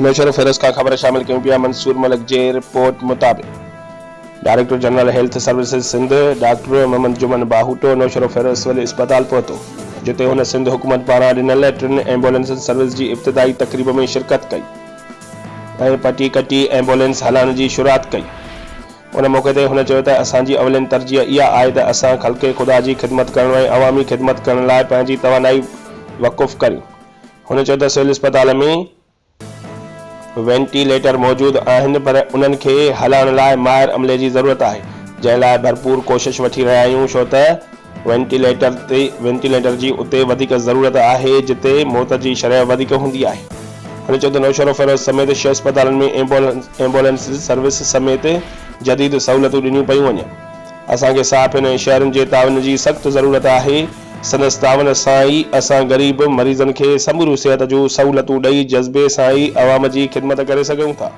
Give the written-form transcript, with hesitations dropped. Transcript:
नौशर फेरोज का खबर शामिल क्यों पिया मंसूर मलिक जे रिपोर्ट मुताबिक director general health services Sindh doctor Mohammad Juman Bahoto Naushahro Feroze civil अस्पताल पहुतो, जिते हुन सिंध हुकूमत पारां ॾिनल 3 एम्बुलेंस सर्विस जी इब्तिदाई तकरीब में शिरकत कई ऐं पटी कटी एम्बुलेंस हलाइण जी शुरूआत कई। उन मौके ते हुन चयो त असांजी अवलिन तरजीह इहा आहे त असां ख़ल्क़े ख़ुदा जी ख़िदमत करण ऐं अवामी ख़िदमत करण लाइ पंहिंजी तवानाई वक़ुफ़ करियूं। हुन चयो त सिविल अस्पताल में वेंटिलेटर मौजूद आहिनि, पर उन्हनि खे हलाइण लाइ माहिर अमले जी ज़रूरत आहे, जंहिं लाइ भरपूर कोशिश वठी रहिया आहियूं, छो त वेंटिलेटर जी उते वधीक ज़रूरत आहे जिते मौत जी शरह वधीक हूंदी आहे। हुन चयो त नौशर फेरोज समेत 6 अस्पतालनि में एम्बुलेंस सर्विस समेत जदीद सहूलियतूं ॾिनियूं पियूं वञनि। असांखे साफ़ इन शहरनि जे तावन जी सख़्त ज़रूरत आहे। संदसि तावन सां ई असां ग़रीब मरीज़नि खे समूरी सिहत जूं सहूलियतूं ॾेई जज़्बे सां ई अवाम जी ख़िदमत करे सघूं था।